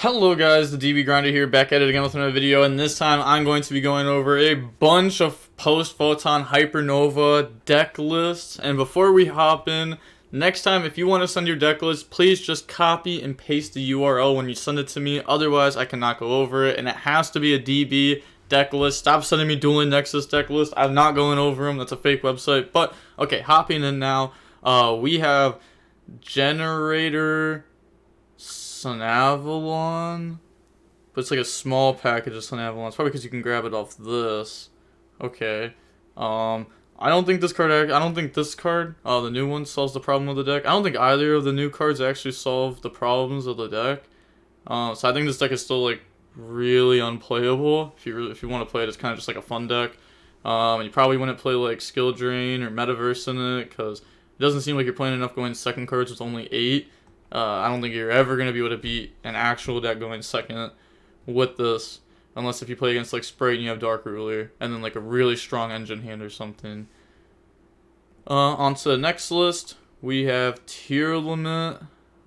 Hello guys, the DB Grinder here, back at it again with another video, and this time I'm going to be going over a bunch of post-photon hypernova deck lists. And before we hop in, next time if you want to send your deck list, please just copy and paste the URL when you send it to me, otherwise I cannot go over it, and it has to be a DB deck list. Stop sending me Dueling Nexus deck list. I'm not going over them, that's a fake website. But okay, hopping in now, we have Generator Sunavalon, but it's like a small package of Sunavalon. It's probably because you can grab it off this. Okay. I don't think this card. The new one solves the problem of the deck. I don't think either of the new cards actually solve the problems of the deck. So I think this deck is still like really unplayable. If you want to play it, it's kind of just like a fun deck. And you probably wouldn't play like Skill Drain or Metaverse in it because it doesn't seem like you're playing enough going second cards with only 8. I don't think you're ever going to be able to beat an actual deck going second with this. Unless if you play against like Sprite and you have Dark Ruler. And then like a really strong engine hand or something. On to the next list. We have Tier Limit.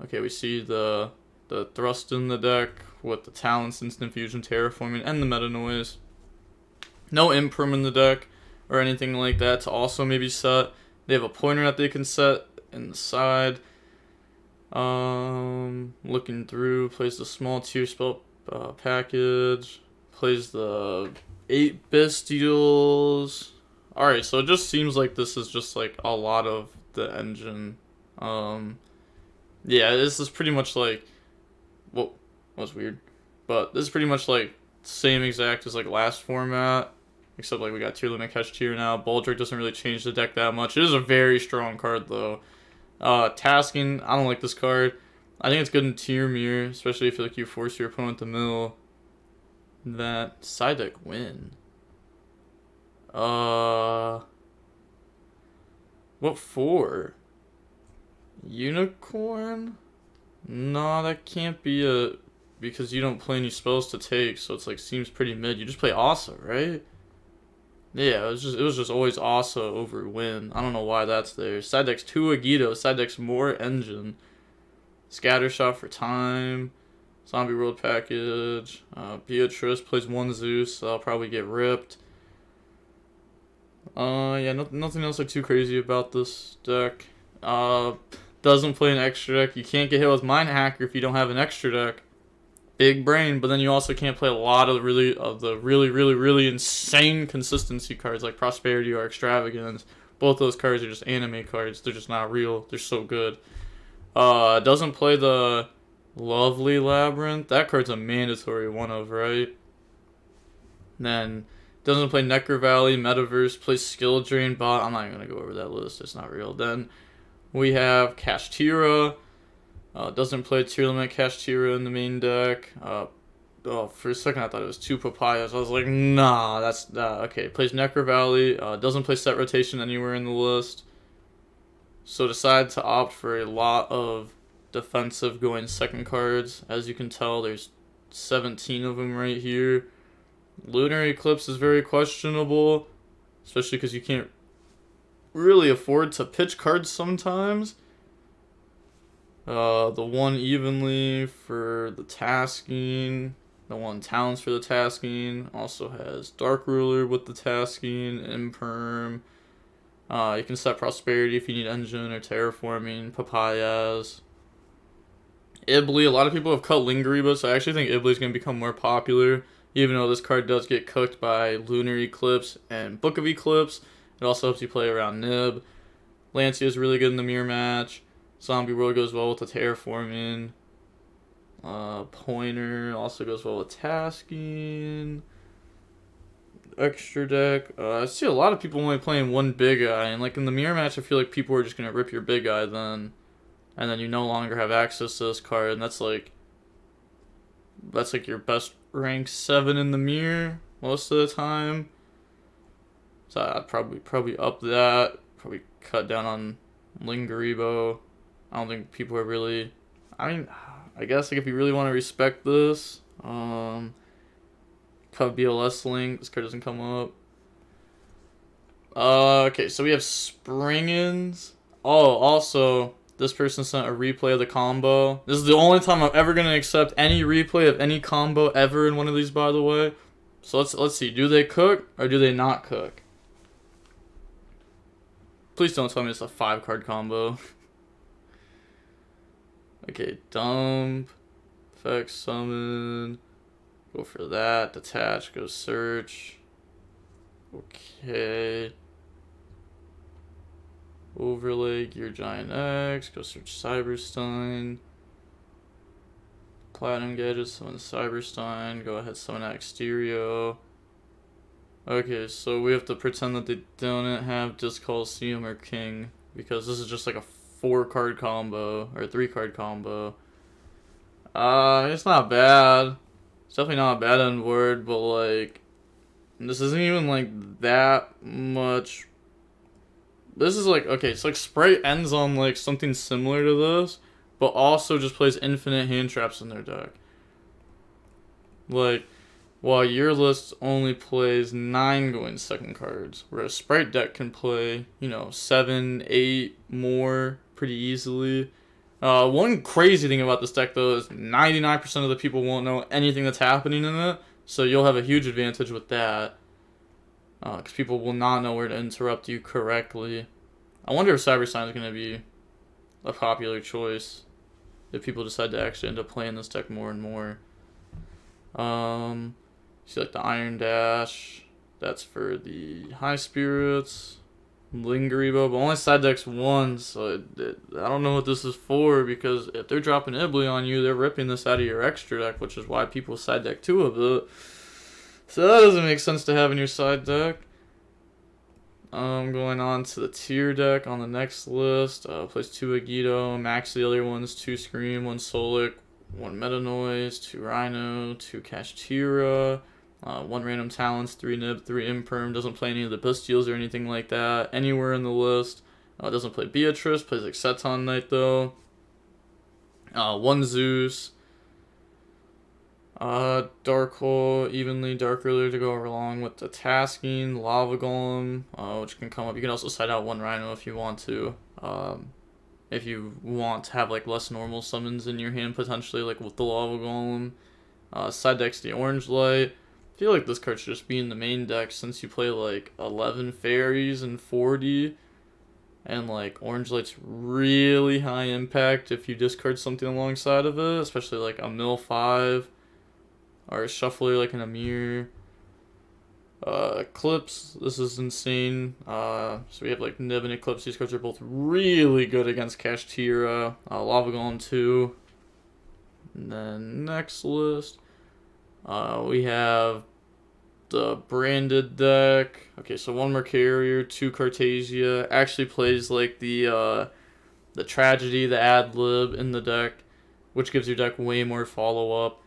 Okay, we see the thrust in the deck with the Talents, Instant Fusion, Terraforming, and the Meta Noise. No Imperm in the deck or anything like that to also maybe set. They have a pointer that they can set in the side. Looking through, plays the small tier spell package, plays the 8 Bestials. Alright, so it just seems like this is just like a lot of the engine. Yeah, this is pretty much like, well, that was weird, but this is pretty much like same exact as like last format, except like we got tier limit catch tier now. Baldric doesn't really change the deck that much. It is a very strong card though. Tasking, I don't like this card. I think it's good in tier mirror, especially if like you force your opponent to mill. That side deck win. What for? Unicorn? No, that can't be because you don't play any spells to take, so it's like seems pretty mid. You just play Asa, right? Yeah, it was just always Asa over Win. I don't know why that's there. Side deck's 2 YuGiOh, side deck's more engine. Scatter Shot for time. Zombie World package. Beatrice plays 1 Zeus, so I'll probably get ripped. Yeah, nothing else like too crazy about this deck. Doesn't play an extra deck. You can't get hit with Mind Hacker if you don't have an extra deck. Big brain, but then you also can't play a lot of the really insane consistency cards like Prosperity or Extravagance. Both those cards are just anime cards. They're just not real. They're so good. Doesn't play the Lovely Labyrinth. That card's a mandatory one of, right? Then doesn't play Necro Valley, Metaverse, plays Skill Drain Bot. I'm not even gonna go over that list. It's not real. Then we have Kashtira. Doesn't play tier limit Kashtira in the main deck. For a second I thought it was 2 Papayas. I was like, nah, that's okay. Plays Necro Valley. Doesn't play set rotation anywhere in the list. So decide to opt for a lot of defensive going second cards. As you can tell, there's 17 of them right here. Lunar Eclipse is very questionable, especially because you can't really afford to pitch cards sometimes. The 1 Evenly for the tasking. The 1 Talents for the tasking. Also has Dark Ruler with the tasking. Imperm. You can set Prosperity if you need Engine or Terraforming. Papayas. Ibly. A lot of people have cut Lingeriba, so I actually think Ibly is going to become more popular. Even though this card does get cooked by Lunar Eclipse and Book of Eclipse. It also helps you play around Nib. Lancia is really good in the mirror match. Zombie World goes well with the Terraforming. Pointer also goes well with tasking. Extra deck. I see a lot of people only playing 1 big eye, and like in the mirror match I feel like people are just gonna rip your big eye then. And then you no longer have access to this card, and that's like your best rank 7 in the mirror most of the time. So I'd probably up that. Probably cut down on Lingeribo. I don't think people are really. I mean, I guess like if you really want to respect this, cut BLS Link. This card doesn't come up. Okay, so we have Springins. Oh, also This person sent a replay of the combo. This is the only time I'm ever gonna accept any replay of any combo ever in one of these, by the way. So let's see. Do they cook or do they not cook? Please don't tell me it's a 5-card combo. Okay, dump, effect, summon. Go for that. Detach. Go search. Okay. Overlay, Gear Giant X, go search Cyberstein. Platinum Gadget, summon Cyberstein, go ahead, summon Exterio. Okay, so we have to pretend that they don't have Disc Coliseum or King, because this is just like a 4-card combo, or a 3-card combo. It's not bad. It's definitely not a bad on board, but like, this isn't even like that much. This is like, okay, it's like Sprite ends on like something similar to this, but also just plays infinite hand traps in their deck. Like, while your list only plays 9 going second cards, whereas Sprite deck can play, 7, 8 more pretty easily. One crazy thing about this deck though is 99% of the people won't know anything that's happening in it, so you'll have a huge advantage with that. Because people will not know where to interrupt you correctly. I wonder if Cyberstein is going to be a popular choice if people decide to actually end up playing this deck more and more. See, like the Iron Dash, that's for the High Spirits. Lingeribo, but only side decks 1, so I don't know what this is for, because if they're dropping Ibly on you, they're ripping this out of your extra deck, which is why people side deck 2 of it. So that doesn't make sense to have in your side deck. Going on to the tier deck on the next list. Plays 2 YuGiOh, max the other ones, 2 Scream, 1 Solic, 1 Meta Noise, 2 Rhino, 2 Kashtira, 1 Random Talents, 3 Nib, 3 Imperm. Doesn't play any of the Bastials or anything like that anywhere in the list. Doesn't play Beatrice, plays Exceton Knight though. 1 Zeus. Dark Hole, evenly Dark Ruler to go along with the Tasking, Lava Golem, which can come up. You can also side out 1 Rhino if you want to. If you want to have like less normal summons in your hand potentially, like with the Lava Golem. Side deck's the Orange Light. I feel like this card should just be in the main deck since you play like 11 fairies and 40. And like Orange Light's really high impact if you discard something alongside of it, especially like a Mill 5. Or a Shuffler like an Amir. Eclipse, this is insane. So we have like Nib and Eclipse. These cards are both really good against Kashtira. Lava Golem 2. And then next list. We have the branded deck. Okay, so 1 Mercurier, 2 Cartesia. Actually plays like the Tragedy, the Ad-Lib in the deck, which gives your deck way more follow-up.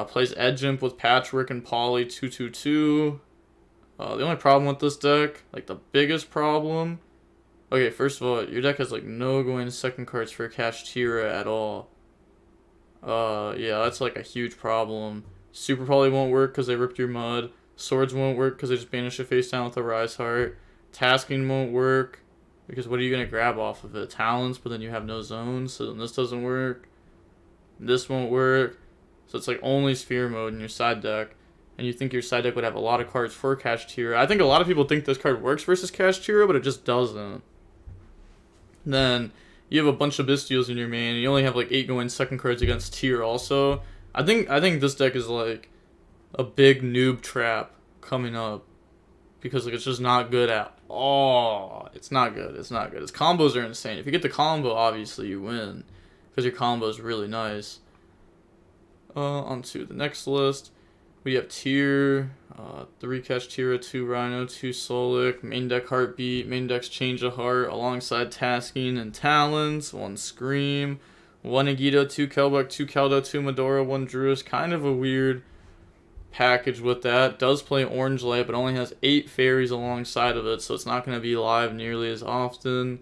Plays Edge Imp with Patchwork and Poly 2/2/2. The only problem with this deck, like the biggest problem. Okay, first of all, your deck has like no going second cards for Kashtira at all. Yeah, that's like a huge problem. Super Poly won't work because they ripped your Mud. Swords won't work because they just banish your face down with a Rise Heart. Tasking won't work because what are you going to grab off of it? Talents, but then you have no zones, so then this doesn't work. This won't work. So it's like only Sphere Mode in your side deck. And you think your side deck would have a lot of cards for Kashtira. I think a lot of people think this card works versus Kashtira, but it just doesn't. Then you have a bunch of Bastials in your main, and you only have like 8 going second cards against Tier also. I think this deck is like a big noob trap coming up. Because like it's just not good at all. It's not good. Its combos are insane. If you get the combo, obviously you win. Because your combo is really nice. Onto the next list. We have Tier, 3 Kashtira, 2 Rhino, 2 Solic, main deck Heartbeat, main deck's Change of Heart, alongside Tasking and Talons, 1 Scream, 1 YuGiOh, 2 Kelbuck, 2 Keldo, 2 Medora, 1 Druis. Kind of a weird package with that. Does play Orange Light, but only has 8 fairies alongside of it, so it's not going to be live nearly as often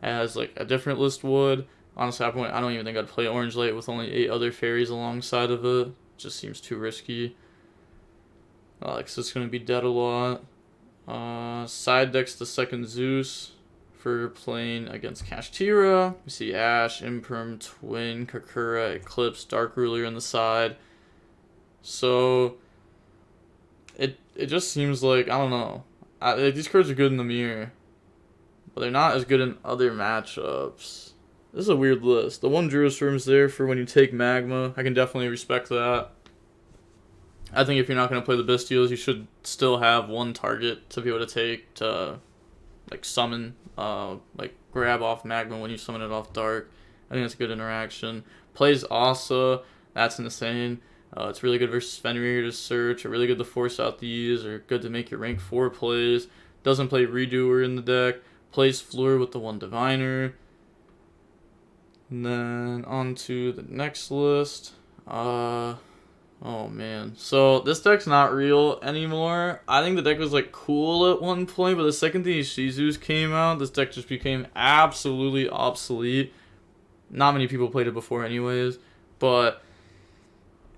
as like a different list would. Honestly, I don't even think I'd play Orange Light with only 8 other fairies alongside of it. It just seems too risky. Because it's going to be dead a lot. Side deck's the second Zeus for playing against Kashtira. We see Ash, Imperm, Twin, Kakura, Eclipse, Dark Ruler on the side. So it just seems like, I don't know. These cards are good in the mirror, but they're not as good in other matchups. This is a weird list. The one Druisworm's there for when you take Magma. I can definitely respect that. I think if you're not going to play the Bestials, you should still have one target to be able to take to, like, summon, like, grab off Magma when you summon it off Dark. I think that's a good interaction. Plays Asa. That's insane. It's really good versus Fenrir to search, or really good to force out these, or good to make your rank 4 plays. Doesn't play Redoer in the deck. Plays Floor with the one Diviner. And then on to the next list. Oh man. So this deck's not real anymore. I think the deck was like cool at one point, but the second these Shizus came out, this deck just became absolutely obsolete. Not many people played it before anyways. But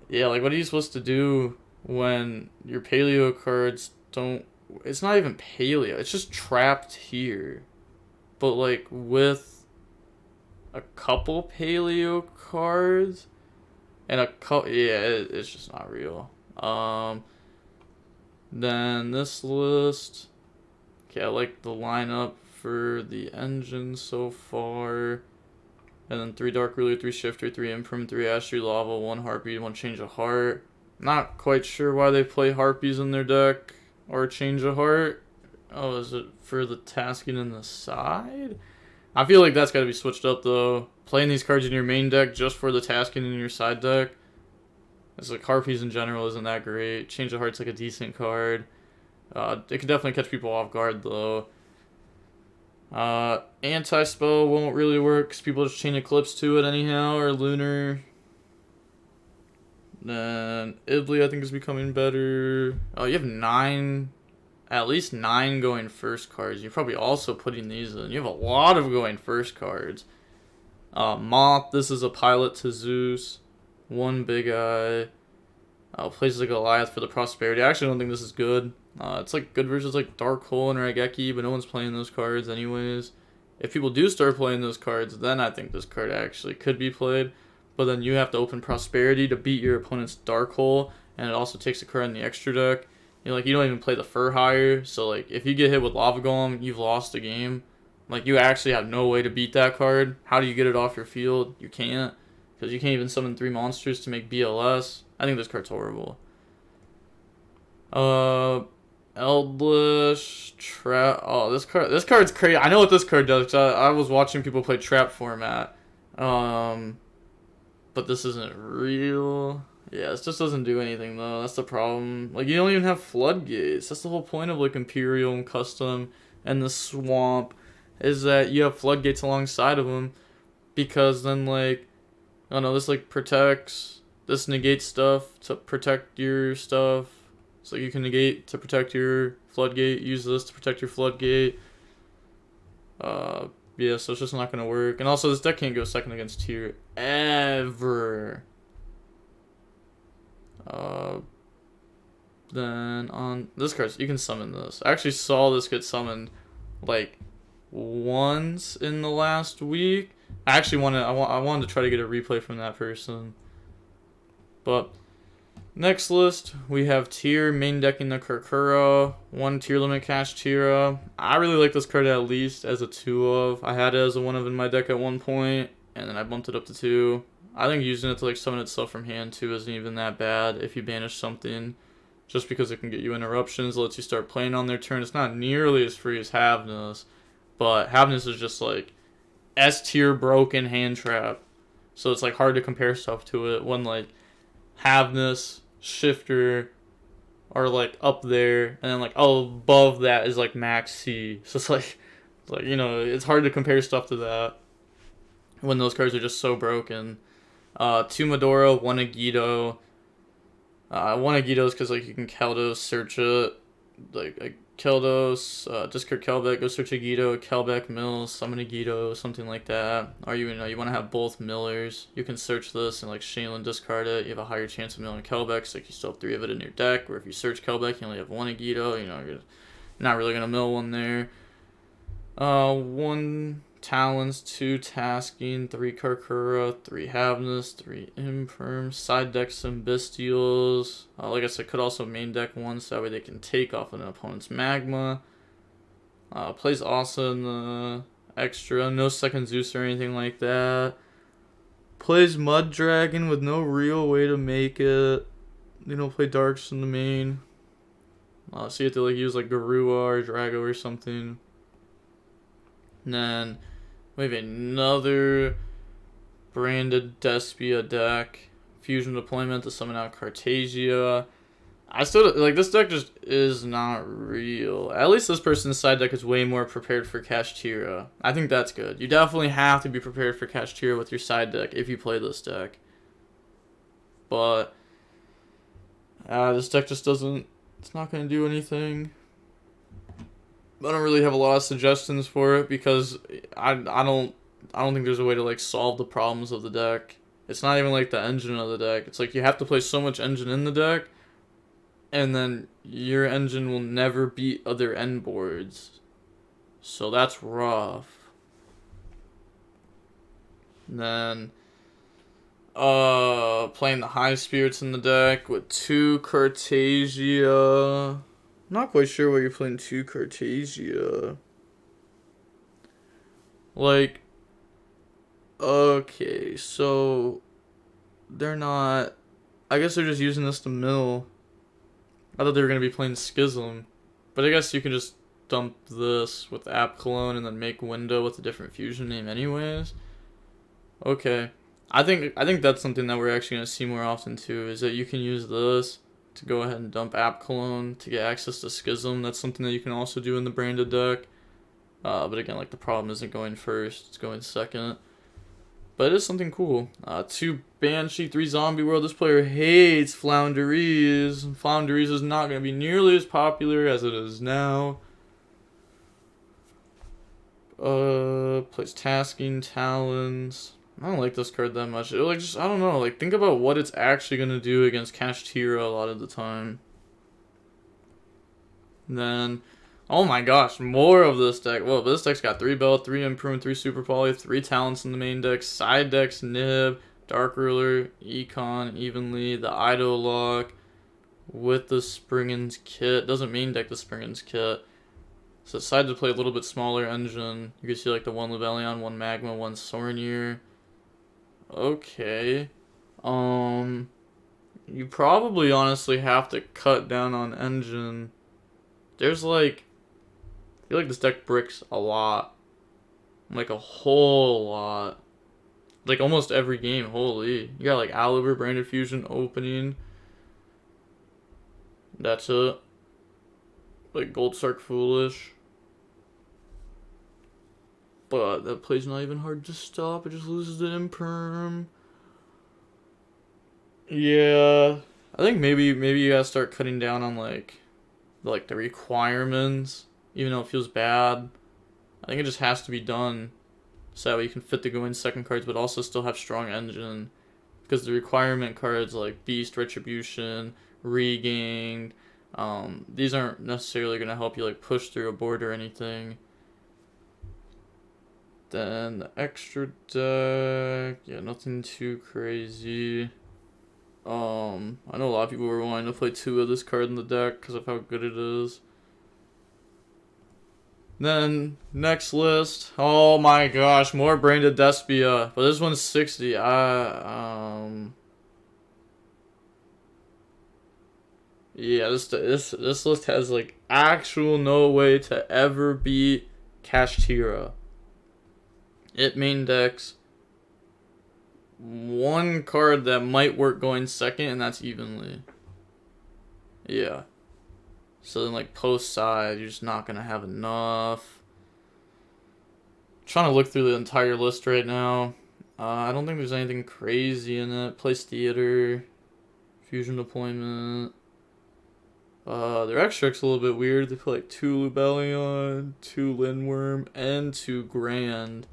yeah, like what are you supposed to do when your paleo cards don't... It's not even paleo, it's just trapped here. But like with a couple paleo cards and a couple... Yeah, it's just not real. Then this list... Okay, I like the lineup for the engine so far. And then 3 Dark Ruler, 3 Shifter, 3 Imperm, 3 Ash, 3 Lava, 1 Harpy, 1 Change of Heart. Not quite sure why they play Harpies in their deck. Or Change of Heart. Oh, is it for the tasking in the side? I feel like that's got to be switched up though. Playing these cards in your main deck just for the tasking in your side deck. It's like Harpies in general isn't that great. Change of Heart's like a decent card. It can definitely catch people off guard though. Anti-spell won't really work because people just chain Eclipse to it anyhow, or Lunar. Then Ibli I think is becoming better. Oh, you have 9, at least 9 going first cards. You're probably also putting these in. You have a lot of going first cards. Moth, this is a pilot to Zeus. 1 Big Eye. Plays like Goliath for the Prosperity. I actually don't think this is good. It's like good versus like Dark Hole and Raigeki, but no one's playing those cards anyways. If people do start playing those cards, then I think this card actually could be played. But then you have to open Prosperity to beat your opponent's Dark Hole, and it also takes a card in the extra deck. You know, like you don't even play the Phhy, so like if you get hit with Lava Golem, you've lost the game. Like you actually have no way to beat that card. How do you get it off your field? You can't, because you can't even summon 3 monsters to make BLS. I think this card's horrible. Eldlish Trap. Oh, this card's crazy. I know what this card does. I was watching people play Trap format. But this isn't real. Yeah, this just doesn't do anything though. That's the problem. Like you don't even have floodgates. That's the whole point of like Imperial and Custom and the Swamp, is that you have floodgates alongside of them, because then like, I don't know, this like protects, this negates stuff to protect your stuff. So you can negate to protect your floodgate, use this to protect your floodgate. Yeah, so it's just not going to work. And also, this deck can't go second against tier ever. Then on this card, you can summon this. I actually saw this get summoned like once in the last week. I actually I wanted to try to get a replay from that person. But next list, we have tier main decking the Karkura, 1 tier limit Kashtira. I really like this card at least as a 2 of. I had it as a 1 of in my deck at one point, and then I bumped it up to 2. I think using it to like summon itself from hand too isn't even that bad if you banish something, just because it can get you interruptions, lets you start playing on their turn. It's not nearly as free as Havness, but Havness is just like S tier broken hand trap, so it's like hard to compare stuff to it when like Havness, Shifter are like up there, and then like above that is like Max C. So it's like you know, it's hard to compare stuff to that when those cards are just so broken. 2 Medora, 1 YuGiOh. 1 YuGiOh is because like you can Keldos search it, like Keldos, discard Kelbeck, go search YuGiOh, Kelbeck, Mill, summon YuGiOh, something like that. Or you know, you want to have both Millers. You can search this and like Shaylin discard it. You have a higher chance of milling Kelbeck, so like you still have 3 of it in your deck. Or if you search Kelbeck, you only have 1 YuGiOh. You know, you're not really gonna mill one there. 1 Talents, 2 Tasking, 3 Karkura, 3 Havness, 3 Imperm, side deck some Bestials. Like I said, could also main deck one so that way they can take off an opponent's Magma. Plays Asa in the extra, no second Zeus or anything like that. Plays Mud Dragon with no real way to make it. They don't play Darks in the main. So you have to like use like Garua or Drago or something. And then we have another branded Despia deck. Fusion Deployment to summon out Cartagia. I still like this deck just is not real. At least this person's side deck is way more prepared for Kashtira. I think that's good. You definitely have to be prepared for Kashtira with your side deck if you play this deck. But this deck just doesn't. It's not gonna do anything. I don't really have a lot of suggestions for it because I don't think there's a way to like solve the problems of the deck. It's not even like the engine of the deck. It's like you have to play so much engine in the deck, and then your engine will never beat other end boards. So that's rough. And then playing the high spirits in the deck with 2 Cartagia. Not quite sure why you're playing 2 Cartagia. Like, okay, so they're not. I guess they're just using this to mill. I thought they were gonna be playing Schism, but I guess you can just dump this with App Cologne and then make Window with a different fusion name, anyways. Okay, I think that's something that we're actually gonna see more often too. Is that you can use this to go ahead and dump App Cologne to get access to Schism. That's something that you can also do in the branded deck. But again, like the problem isn't going first; it's going second. But it is something cool. 2 Banshee, 3 Zombie World. This player hates Flounderies. Flounderies is not going to be nearly as popular as it is now. Plays Tasking, Talons. I don't like this card that much. I don't know. Like, think about what it's actually going to do against Kashtira a lot of the time. And then, oh my gosh, more of this deck. Well, this deck's got 3 Belt, 3 Imprune, 3 Super Poly, 3 Talents in the main deck, side decks, Nib, Dark Ruler, Econ, Evenly, the Ido Lock, with the Springens kit. Doesn't main deck the Springens kit. So decided to play a little bit smaller engine. You can see like the 1 Lebellion, 1 Magma, 1 Sornier. Okay. You probably honestly have to cut down on engine. There's like, I feel like this deck bricks a lot. Like a whole lot. Like almost every game, holy. You got like Aliber, Branded Fusion, opening. That's it. Like Gold Sark Foolish. But that play's not even hard to stop. It just loses the Imperm. Yeah. I think maybe you gotta start cutting down on like the requirements. Even though it feels bad. I think it just has to be done. So that way you can fit the go in second cards but also still have strong engine. Because the requirement cards like Beast, Retribution, Regained, these aren't necessarily going to help you like push through a board or anything. Then the extra deck, yeah, nothing too crazy. I know a lot of people were wanting to play 2 of this card in the deck because of how good it is. Then next list, oh my gosh, more branded Despia, but this one's 60. Yeah, this list has like actual no way to ever beat Kashtira. It main decks 1 card that might work going second, and that's Evenly. Yeah. So then, like, post side, you're just not going to have enough. I'm trying to look through the entire list right now. I don't think there's anything crazy in it. Place Theater. Fusion Deployment. Their extract's a little bit weird. They play like 2 Lubellion, 2 Lindworm, and 2 Grand.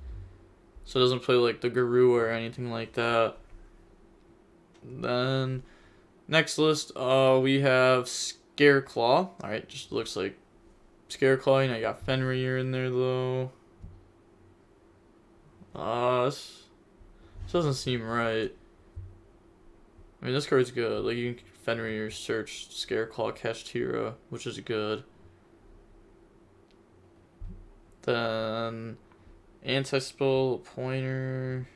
So it doesn't play like the Garua or anything like that. Then, next list, we have Scareclaw. Alright, just looks like Scareclaw, you know, you got Fenrir in there though. This doesn't seem right. I mean, this card's good. Like, you can Fenrir, search, Scareclaw, Kashtira, which is good. Then, Anti-Spell, Pointer.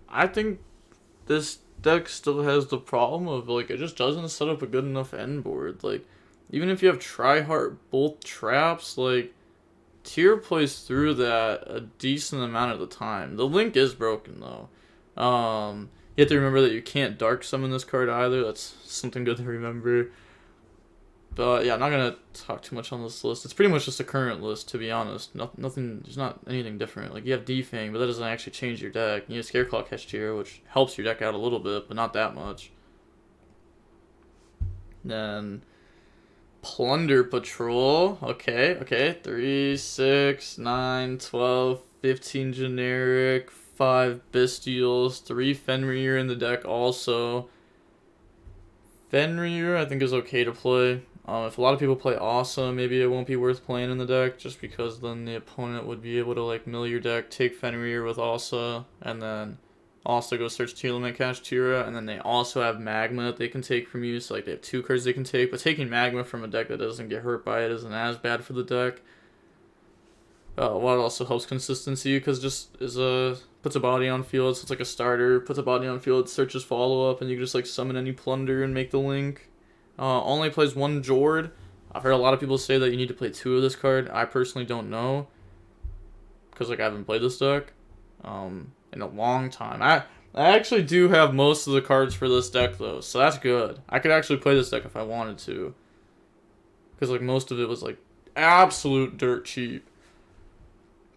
I think this deck still has the problem of, like, it just doesn't set up a good enough end board. Like, even if you have Tryhard both traps, like, Tyr plays through that a decent amount of the time. The link is broken, though. You have to remember that you can't dark summon this card either. That's something good to remember. But yeah, I'm not gonna talk too much on this list. It's pretty much just a current list, to be honest. Nothing. There's not anything different. Like, you have Defang, but that doesn't actually change your deck. You have Scareclaw Kashtira, which helps your deck out a little bit, but not that much. Then Plunder Patrol. Okay. 3, 6, 9, 12, 15 generic, 5 Bestials, 3 Fenrir in the deck also. Fenrir, I think, is okay to play. If a lot of people play Awesome, maybe it won't be worth playing in the deck, just because then the opponent would be able to, like, mill your deck, take Fenrir with Asa, and then also go search Tearlament Kashtira, and then they also have Magma that they can take from you, so, like, they have 2 cards they can take, but taking Magma from a deck that doesn't get hurt by it isn't as bad for the deck. What also helps consistency, because just puts a body on field, so it's like a starter, puts a body on field, searches follow-up, and you can just, like, summon any Plunder and make the link. Only plays 1 Jord. I've heard a lot of people say that you need to play 2 of this card. I personally don't know, because, like, I haven't played this deck in a long time. I actually do have most of the cards for this deck, though, so that's good. I could actually play this deck if I wanted to, because, like, most of it was, like, absolute dirt cheap.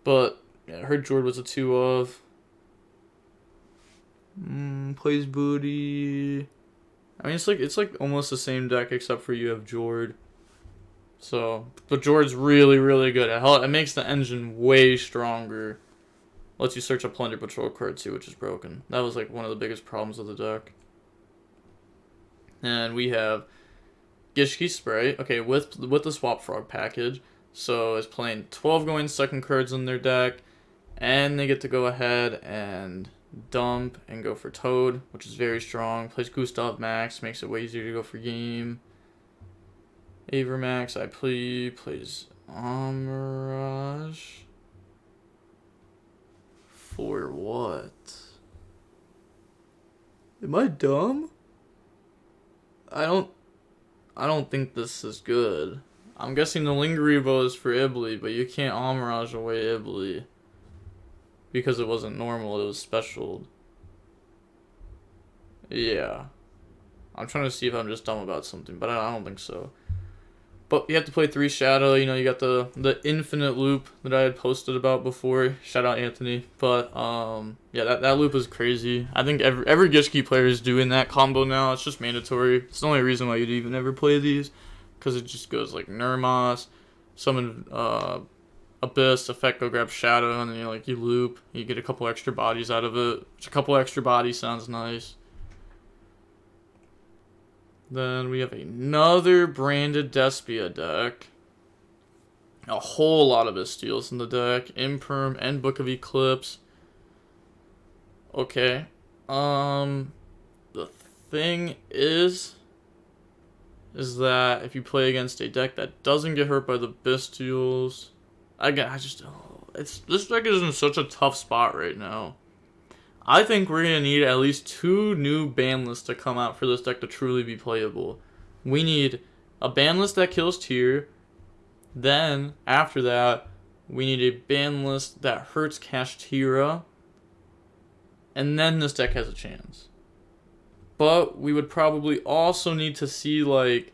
But yeah, I heard Jord was a 2 of. Plays Booty. I mean, it's like almost the same deck except for you have Jord. So, but Jord's really, really good. It makes the engine way stronger. Lets you search a Plunder Patrol card too, which is broken. That was, like, one of the biggest problems of the deck. And we have Gishki Sprite. Okay, with the Swap Frog package. So it's playing 12 going second cards in their deck, and they get to go ahead and dump and go for Toad, which is very strong. Plays Gustav Max, makes it way easier to go for game. Avermax, I plays Amirage. For what? Am I dumb? I don't think this is good. I'm guessing the Lingerivo is for Ibli, but you can't Amirage away Ibli. Because it wasn't normal, it was special. Yeah. I'm trying to see if I'm just dumb about something, but I don't think so. But you have to play 3 Shadow, you know, you got the infinite loop that I had posted about before. Shout out Anthony. But, yeah, that loop is crazy. I think every Gishki player is doing that combo now. It's just mandatory. It's the only reason why you'd even ever play these. Because it just goes like Nurmos, summon Abyss, effect, go grab Shadow, and then you loop. You get a couple extra bodies out of it. Which a couple extra bodies sounds nice. Then we have another branded Despia deck. A whole lot of Bestials in the deck. Imperm and Book of Eclipse. Okay. The thing is that if you play against a deck that doesn't get hurt by the Bestials, again, this deck is in such a tough spot right now. I think we're gonna need at least 2 new ban lists to come out for this deck to truly be playable. We need a ban list that kills Tyr. Then after that, we need a ban list that hurts Kashtira. And then this deck has a chance. But we would probably also need to see, like,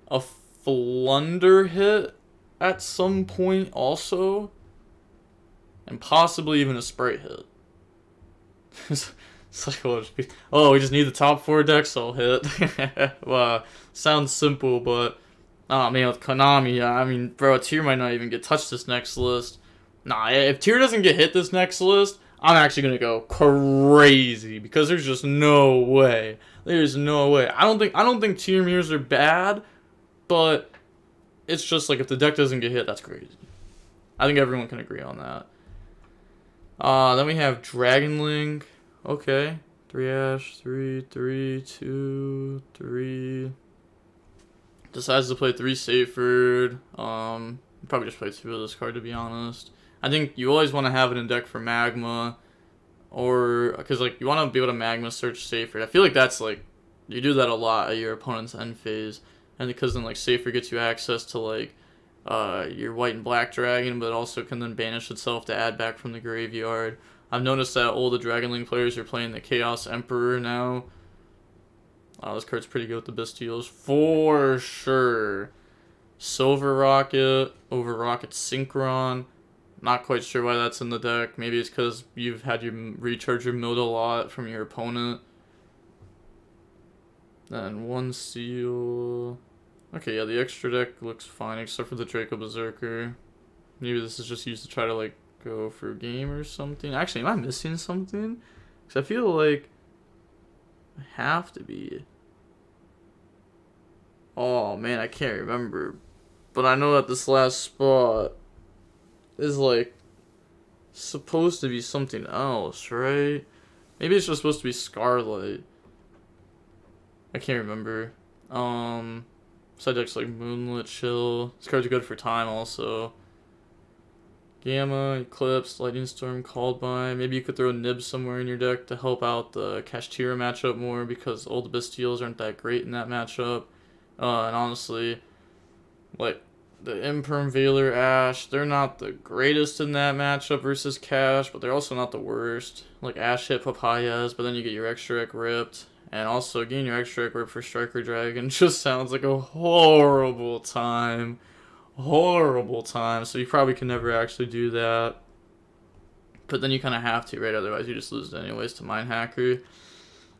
a Flunder hit at some point also. And possibly even a Sprite hit. It's like, we just need the top 4 decks all hit. Well, sounds simple, but oh man, with Konami, I mean, bro, Tyr might not even get touched this next list. Nah, if Tyr doesn't get hit this next list, I'm actually gonna go crazy because there's just no way. There's no way. I don't think Tyr mirrors are bad, but it's just like if the deck doesn't get hit, that's crazy. I think everyone can agree on that. Then we have Dragon Link. Okay. 3 Ash, 3, 3, 2, 3. Decides to play 3 Seyfried. Probably just play 2 of this card, to be honest. I think you always want to have it in deck for Magma. Or, because, like, you want to be able to Magma search Seyfried. I feel like that's, like, you do that a lot at your opponent's end phase. And because then, like, Seyfried gets you access to, like, your white and black dragon, but also can then banish itself to add back from the graveyard. I've noticed that all the Dragon Link players are playing the Chaos Emperor now. This card's pretty good with the Bestials. For sure. Silver Rocket over Rocket Synchron. Not quite sure why that's in the deck. Maybe it's because you've had your recharge your Mill a lot from your opponent. Then 1 Seal. Okay, yeah, the extra deck looks fine except for the Draco Berserker. Maybe this is just used to try to, like, go for a game or something. Actually, am I missing something? Because I feel like I have to be. Oh, man, I can't remember. But I know that this last spot is, like, supposed to be something else, right? Maybe it's just supposed to be Scarlet. I can't remember. Side deck's like Moonlit Chill. This card's good for time also. Gamma, Eclipse, Lightning Storm, Called By. Maybe you could throw Nib somewhere in your deck to help out the Kashtira matchup more because all the Bestials aren't that great in that matchup. And honestly, like, the Imperm Veiler Ash, they're not the greatest in that matchup versus Cash, but they're also not the worst. Like, Ash hit Papayas, but then you get your extra deck ripped. And also, getting your extra deck ripped for Striker Dragon just sounds like a horrible time. Horrible time, so you probably can never actually do that. But then you kind of have to, right? Otherwise, you just lose it anyways to Mind Hacker.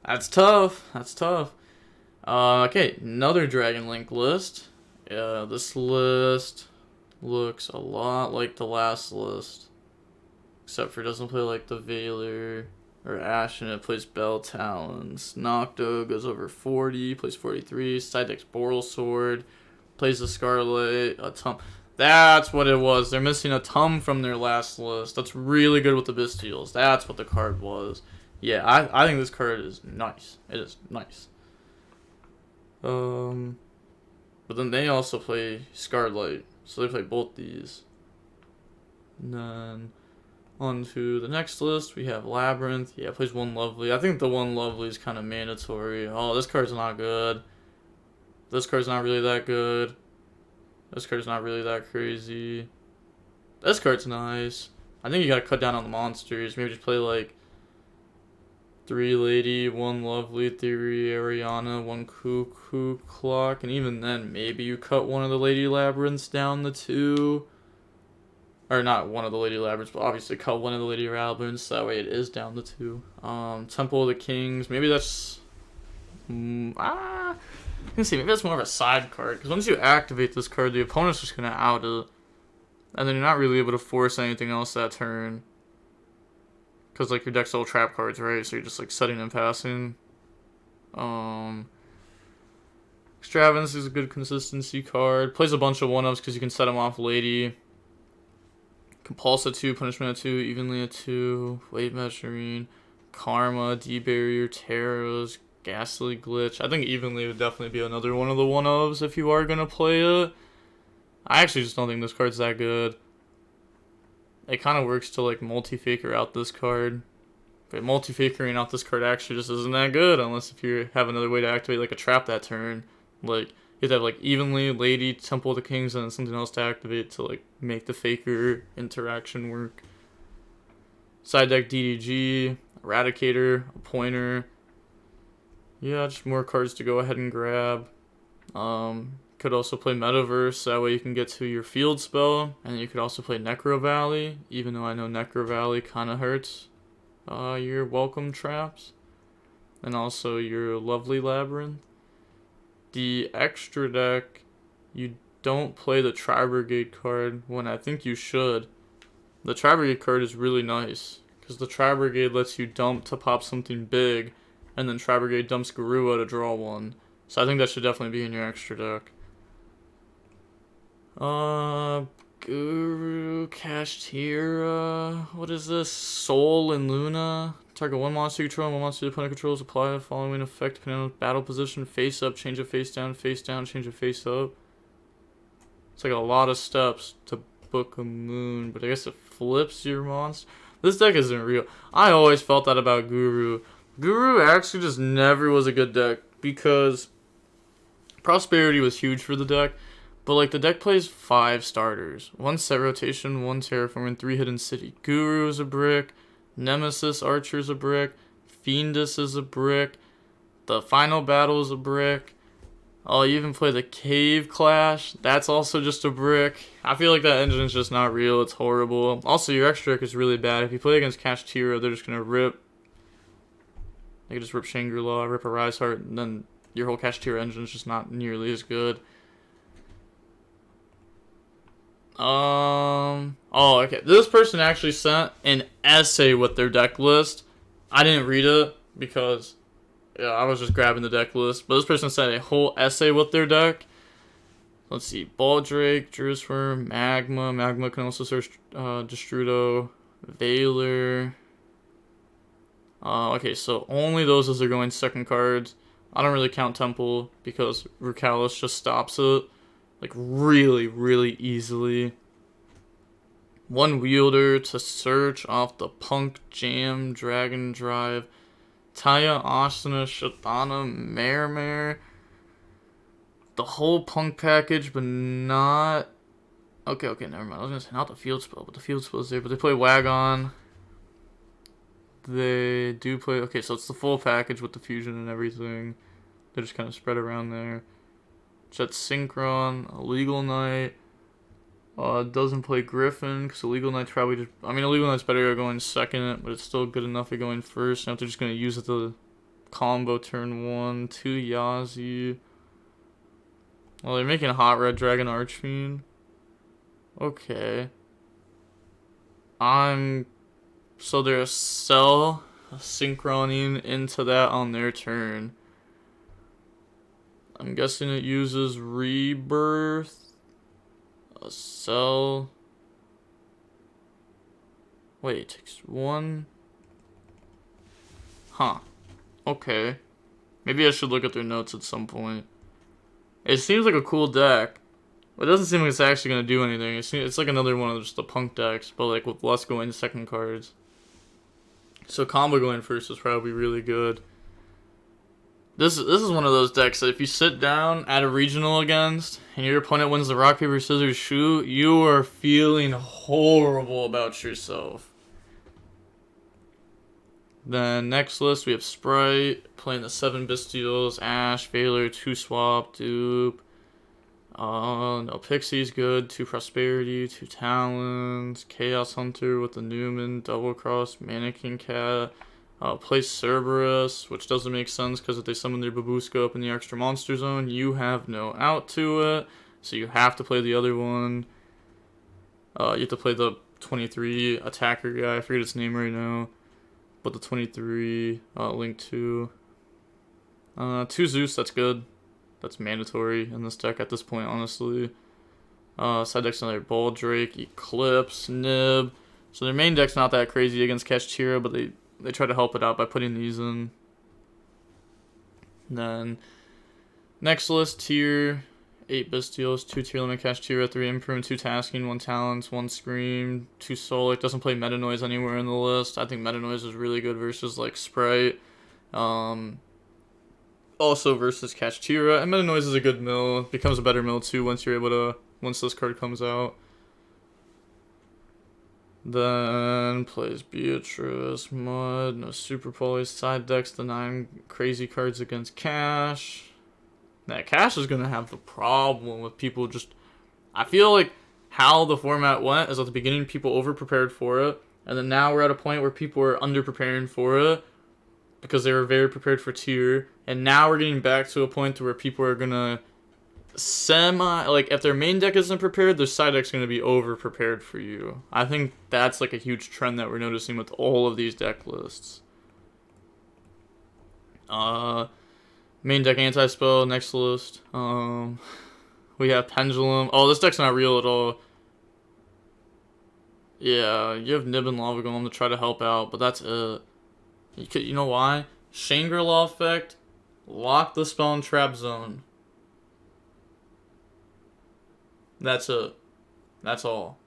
That's tough. That's tough. Okay, another Dragon Link list. This list looks a lot like the last list. Except for it doesn't play like the Veiler or Ash, and it plays Bell Talons. Nocto goes over 40, plays 43. Side deck's Boral Sword. Plays the Scarlet, a Tum. That's what it was. They're missing a Tum from their last list. That's really good with the Bestials. That's what the card was. Yeah, I think this card is nice. It is nice. But then they also play Scarlet, so they play both these. And then on to the next list, we have Labyrinth. Yeah, plays One Lovely. I think the One Lovely is kind of mandatory. Oh, this card's not good. This card's not really that good. This card's not really that crazy. This card's nice. I think you gotta cut down on the monsters. Maybe just play like 3 Lady, 1 Lovely, 3 Ariana, 1 Cuckoo Clock, and even then, maybe you cut one of the Lady Labyrinths down to 2. Or not one of the Lady Labyrinths, but obviously cut one of the Lady Labyrinths, so that way it is down to 2. Temple of the Kings, maybe that's... You can see, maybe that's more of a side card, because once you activate this card, the opponent's just going to out it. And then you're not really able to force anything else that turn. Because, like, your deck's all trap cards, right? So you're just, like, setting and passing. Extravagance is a good consistency card. Plays a bunch of 1-ups because you can set them off Lady. Compulse at 2, Punishment at 2, Evenly at 2, Weight Measuring, Karma, D-Barrier, Terrors, Ghastly Glitch. I think Evenly would definitely be another one of the 1-ups if you are going to play it. I actually just don't think this card's that good. It kind of works to, like, multi-faker out this card. But multi-fakering out this card actually just isn't that good unless if you have another way to activate, like, a trap that turn. Like, you have to have, like, Evenly, Lady, Temple of the Kings, and then something else to activate to, like, make the faker interaction work. Side deck DDG, Eradicator, a Pointer. Yeah, just more cards to go ahead and grab. Could also play Metaverse, that way you can get to your field spell. And you could also play Necro Valley, even though I know Necro Valley kind of hurts your welcome traps. And also your Lovely Labyrinth. The extra deck, you don't play the Tri-Brigade card when I think you should. The Tri-Brigade card is really nice, because the Tri-Brigade lets you dump to pop something big, and then Tri-Brigade dumps Garua to draw one. So I think that should definitely be in your extra deck. Uh, Guru, Kashtira. What is this? Soul and Luna. Target one monster you control and one monster the opponent controls. Apply the following effect depending on battle position. Face up, change it face down, change it face up. It's like a lot of steps to book a moon, but I guess it flips your monster. This deck isn't real. I always felt that about Guru. Guru actually just never was a good deck because Prosperity was huge for the deck, but like the deck plays 5 starters. 1 set rotation, 1 terraform, and 3 hidden city. Guru is a brick, Nemesis Archer's a brick, Fiendus is a brick, the final battle is a brick. Oh, you even play the Cave Clash. That's also just a brick. I feel like that engine's just not real. It's horrible. Also, your extra deck is really bad. If you play against Kashtira, they're just going to rip. They can just rip Shangri-La, rip a Rise Heart, and then your whole Kashtira engine is just not nearly as good. Oh, okay. This person actually sent an essay with their deck list. I didn't read it because... yeah, I was just grabbing the deck list. But this person sent a whole essay with their deck. Let's see. Baldrake, Druisworm, Magma. Magma can also search Destrudo, Valor. Okay, so only those as are going second cards. I don't really count Temple because Rukalis just stops it. Like, really, really easily. 1 Wielder to search off the Punk, Jam, Dragon Drive, Taya, Asuna, Shatana, Mare. The whole Punk package, but not... Okay, never mind. I was going to say not the field spell, but the field spell is there. But they play Wagon. They do play... Okay, so it's the full package with the fusion and everything. They're just kind of spread around there. Jet Synchron, Illegal Knight. Doesn't play Griffin, because Illegal Knight's probably just... I mean, Illegal Knight's better at going second, but it's still good enough at going first. Now they're just going to use it to combo turn 1. 2 Yazi. Well, they're making a Hot Red Dragon Archfiend. Okay. So they're synchroning into that on their turn. I'm guessing it uses Rebirth. A Cell. Wait, it takes 1. Huh. Okay. Maybe I should look at their notes at some point. It seems like a cool deck. But it doesn't seem like it's actually going to do anything. It's like another one of just the Punk decks, but like with less going second cards. So combo going first is probably really good. This is one of those decks that if you sit down at a regional against and your opponent wins the rock, paper, scissors, shoot, you are feeling horrible about yourself. Then next list we have Sprite playing the 7 Bystials, Ash, Valor, 2 Swap, Dupe. No, Pixie's good, 2 Prosperity, 2 Talons, Chaos Hunter with the Newman, Double Cross, Mannequin Cat. Play Cerberus, which doesn't make sense because if they summon their Babuska up in the extra monster zone, you have no out to it, so you have to play the other one. You have to play the 23 attacker guy, I forget its name right now, but the 23 Link 2. 2 Zeus, that's good. That's mandatory in this deck at this point, honestly. Side deck's another Baldrake, Eclipse, Nib. So their main deck's not that crazy against Kashtira, but they try to help it out by putting these in. Then, next list, tier 8 Bystials, 2 Tier Limit Kashtira, 3 Imprune, 2 Tasking, 1 Talents, 1 Scream, 2 Solic. Doesn't play Meta Noise anywhere in the list. I think Meta Noise is really good versus like Sprite. Also versus Kashtira. And Meta Noise is a good mill. Becomes a better mill too once this card comes out. Then plays Beatrice, Mud, no Super Poly, side decks the 9 crazy cards against Cash. Now, Cash is going to have the problem with people just... I feel like how the format went is at the beginning people over-prepared for it, and then now we're at a point where people are under-preparing for it because they were very prepared for tier, and now we're getting back to a point where people are going to like, if their main deck isn't prepared, their side deck's going to be over-prepared for you. I think that's, like, a huge trend that we're noticing with all of these deck lists. Main deck anti-spell, next list. We have Pendulum. Oh, this deck's not real at all. Yeah, you have Nib and Lava Golem to try to help out, but that's it. You know why? Shangri-La effect, lock the spell and trap zone. That's it. That's all.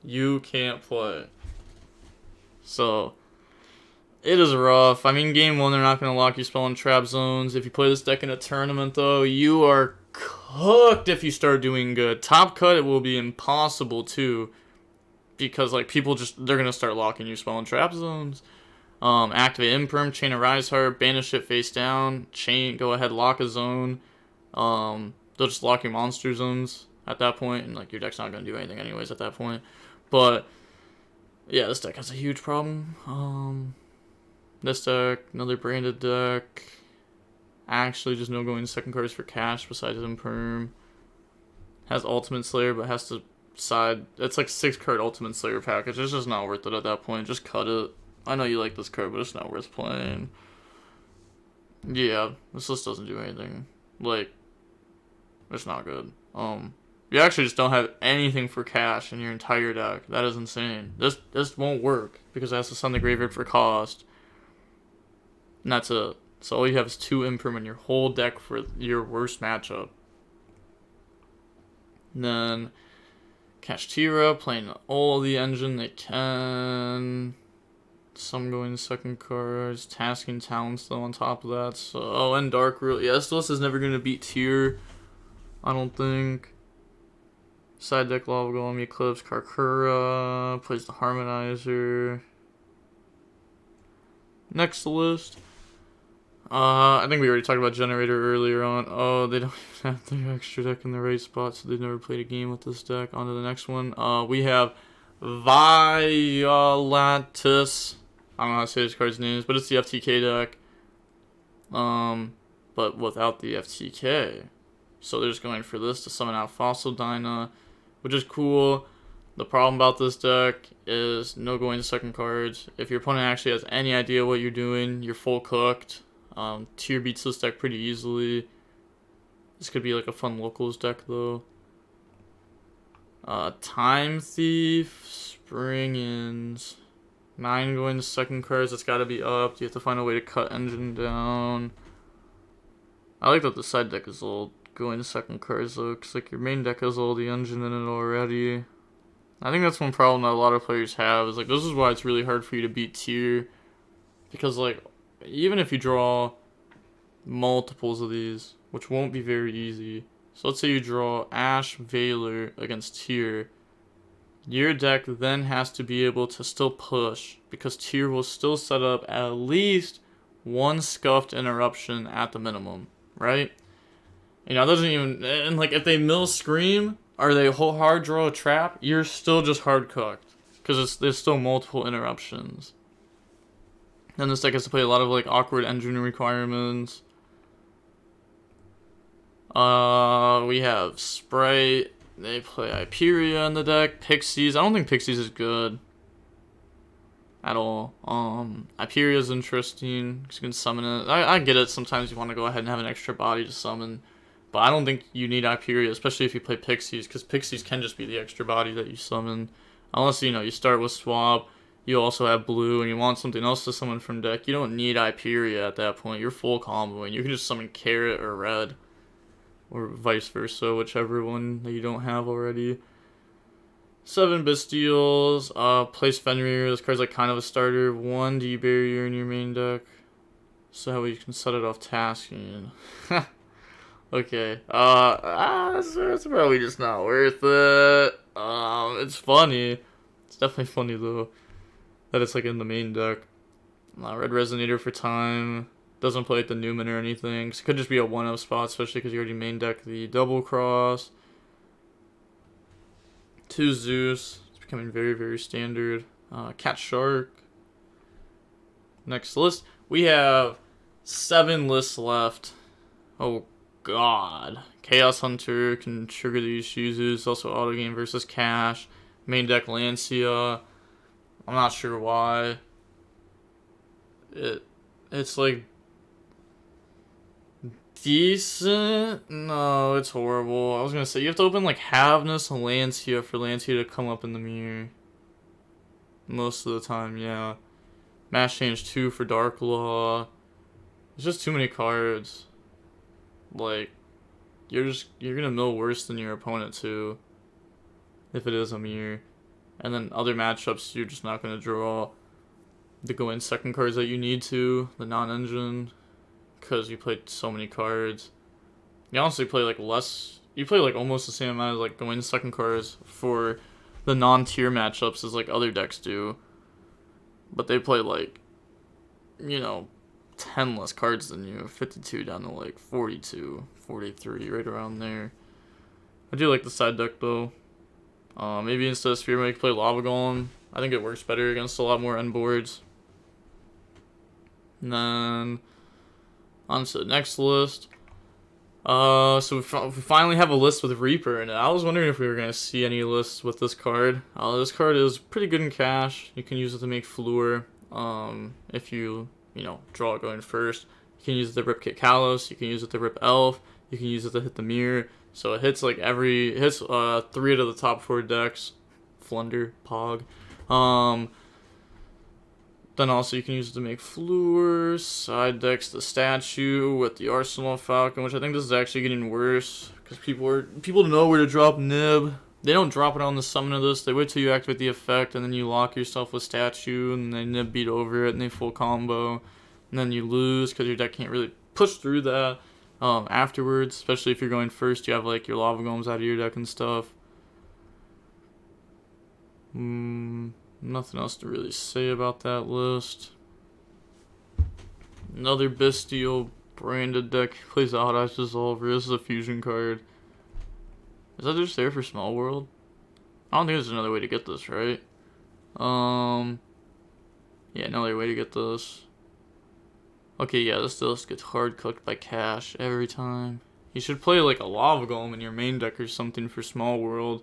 You can't play. So, it is rough. I mean, game 1, they're not going to lock your spell and trap zones. If you play this deck in a tournament, though, you are cooked if you start doing good. Top cut, it will be impossible, too. Because, like, people they're going to start locking your spell and trap zones. Activate Imperm, Chain a Rise Heart, banish it face down, go ahead, lock a zone. They'll just lock your monster zones at that point, and like your deck's not gonna do anything anyways at that point. But yeah, this deck has a huge problem. This deck, another branded deck. Actually, just no going to second cards for cash besides Imperm. Has Ultimate Slayer, but has to side. It's like 6-card Ultimate Slayer package. It's just not worth it at that point. Just cut it. I know you like this card, but it's not worth playing. Yeah, this list doesn't do anything. Like, it's not good. You actually just don't have anything for cash in your entire deck. That is insane. This won't work because it has to send the graveyard for cost. And that's it. So all you have is 2 Imperm in your whole deck for your worst matchup. And then Kashtira playing all the engine they can. Some going to second cards, tasking talents though on top of that. So, and Dark Rule. Yeah, this list is never going to beat Tier, I don't think. Side deck Lava Golem, Eclipse, Karkura, plays the Harmonizer. Next list. I think we already talked about Generator earlier on. Oh, they don't even have their extra deck in the right spot, so they've never played a game with this deck. On to the next one. We have Violatus. I don't know how to say this card's names, but it's the FTK deck. But without the FTK. So they're just going for this to summon out Fossil Dyna, which is cool. The problem about this deck is no going to second cards. If your opponent actually has any idea what you're doing, you're full cooked. Tier beats this deck pretty easily. This could be like a fun locals deck though. Time Thief, Spring-ins. 9 going to second cards, that's gotta be up. You have to find a way to cut engine down. I like that the side deck is all going to second cards though, because like your main deck has all the engine in it already. I think that's one problem that a lot of players have, is like this is why it's really hard for you to beat Tier. Because like, even if you draw multiples of these, which won't be very easy. So let's say you draw Ash Veiler against Tier. Your deck then has to be able to still push, because Tier will still set up at least 1 Scuffed Interruption at the minimum, right? You know, it doesn't even, and like if they mill Scream, or they whole hard draw a trap, you're still just hard cooked, because there's still multiple interruptions. Then this deck has to play a lot of like awkward engine requirements. We have Sprite. They play Hyperia in the deck. Pixies. I don't think Pixies is good at all. Hyperia is interesting because you can summon it. I get it. Sometimes you want to go ahead and have an extra body to summon, but I don't think you need Hyperia, especially if you play Pixies, because Pixies can just be the extra body that you summon. Unless, you know, you start with Swap, you also have blue, and you want something else to summon from deck. You don't need Hyperia at that point. You're full comboing. You can just summon Carrot or Red, or vice versa, whichever one that you don't have already. 7 Bestials, place Fenrir. This card's like kind of a starter. 1 D barrier in your main deck, so you can set it off tasking. Okay, it's probably just not worth it. It's funny. It's definitely funny though that it's like in the main deck. Red Resonator for time. Doesn't play at the Newman or anything. So it could just be a 1-0 spot, especially because you already main deck the Double Cross. 2 Zeus. It's becoming very, very standard. Cat Shark. Next list. We have 7 lists left. Oh, God. Chaos Hunter can trigger these uses. Also auto game versus cash. Main deck Lancia. I'm not sure why. It's like decent? No, it's horrible. I was gonna say, you have to open like Havness and Lancia for Lancia to come up in the mirror. Most of the time, yeah. Mash Change 2 for Dark Law. There's just too many cards. Like, you're gonna mill worse than your opponent too. If it is a mirror. And then other matchups, you're just not gonna draw the go in second cards that you need to, the non-engine, because you played so many cards. You honestly play like less, you play like almost the same amount of like go in second cards for the non-tier matchups as like other decks do. But they play like, you know, 10 less cards than you, 52 down to like 42, 43, right around there. I do like the side deck though. Maybe instead of Spear, make play Lava Golem. I think it works better against a lot more end boards. And then on to the next list. So we finally have a list with Reaper in it. I was wondering if we were going to see any lists with this card. This card is pretty good in cash. You can use it to make Fleur. If you draw it going first. You can use it to rip Kit Kalos. You can use it to rip Elf. You can use it to hit the mirror. So it hits like three out of the top 4 decks. Flunder, Pog. Then also you can use it to make Fleur, side decks the statue with the Arsenal Falcon, which I think this is actually getting worse because people know where to drop Nib. They don't drop it on the summon of this. They wait till you activate the effect and then you lock yourself with statue and they Nib beat over it and they full combo, and then you lose because your deck can't really push through that afterwards. Especially if you're going first, you have like your Lava Golems out of your deck and stuff. Nothing else to really say about that list. Another Bestial branded deck plays Odd Eyes Dissolver. This is a fusion card. Is that just there for Small World? I don't think there's another way to get this, right? Yeah, another way to get this. Okay, yeah, this list gets hard cooked by cash every time. You should play like a Lava Golem in your main deck or something for Small World.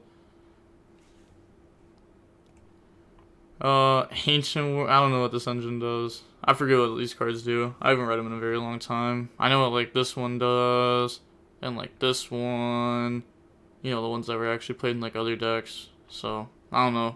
Ancient War, I don't know what this engine does. I forget what these cards do. I haven't read them in a very long time. I know what like this one does, and like this one. The ones that were actually played in like other decks. So, I don't know.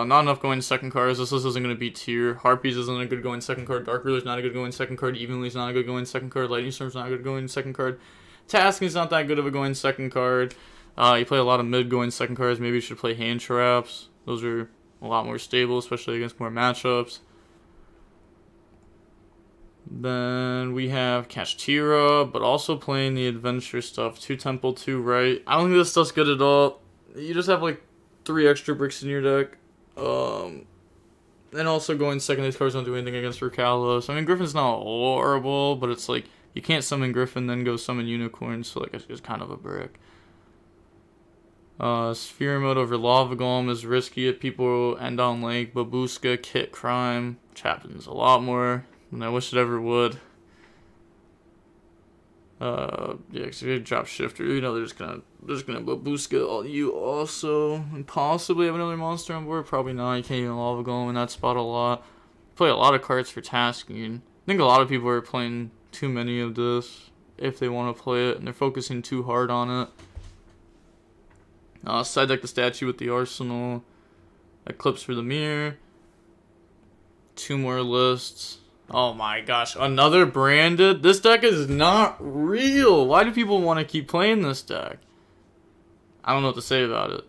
Not enough going second cards. This list isn't going to be tier. Harpies isn't a good going second card. Dark Ruler's not a good going second card. Evenly's not a good going second card. Lightning Storm's not a good going second card. Tasking's not that good of a going second card. You play a lot of mid going second cards. Maybe you should play Hand Traps. Those are a lot more stable, especially against more matchups. Then we have Kashtira, but also playing the adventure stuff. 2 Temple, 2 Right. I don't think this stuff's good at all. You just have like 3 extra bricks in your deck. And also going second, these cards don't do anything against Racalos. I mean, Griffin's not horrible, but it's like you can't summon Griffin, then go summon Unicorn, so like it's just kind of a brick. Sphere mode over Lava Golem is risky if people end on like Babushka, Kit Crime, which happens a lot more than I wish it ever would. Yeah, because if you drop Shifter, they're just gonna Babushka all you also, and possibly have another monster on board. Probably not. You can't even Lava Golem in that spot a lot. Play a lot of cards for tasking. I think a lot of people are playing too many of this if they want to play it, and they're focusing too hard on it. Side deck the statue with the Arsenal. Eclipse for the mirror. 2 more lists. Oh my gosh, another branded? This deck is not real. Why do people want to keep playing this deck? I don't know what to say about it.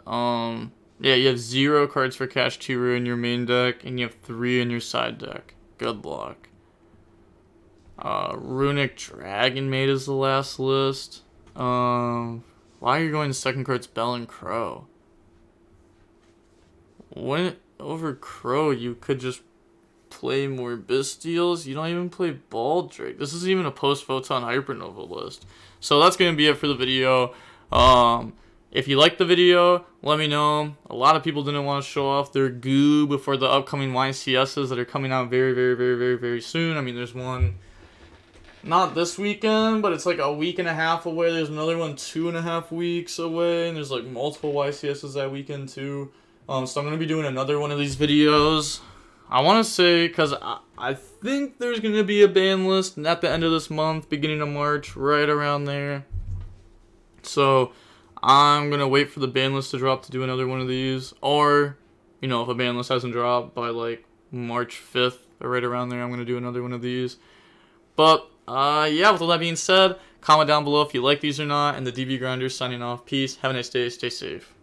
Yeah, you have 0 cards for Kashtira in your main deck, and you have 3 in your side deck. Good luck. Runic Dragon Maid is the last list. Why are you going to second cards Bell and Crow? When over Crow, you could just play more Bestials. You don't even play Baldric. This isn't even a post-Photon Hypernova list. So that's going to be it for the video. If you liked the video, let me know. A lot of people didn't want to show off their goo before the upcoming YCSs that are coming out very, very, very, very, very soon. I mean, there's one not this weekend, but it's like a week and a half away. There's another one 2.5 weeks away, and there's like multiple YCSs that weekend too. So I'm going to be doing another one of these videos I want to say, because I think there's going to be a ban list at the end of this month, beginning of March, right around there. So I'm going to wait for the ban list to drop to do another one of these. Or, if a ban list hasn't dropped by like March 5th or right around there, I'm going to do another one of these. But, yeah, with all that being said, comment down below if you like these or not. And the DB Grinders signing off. Peace. Have a nice day. Stay safe.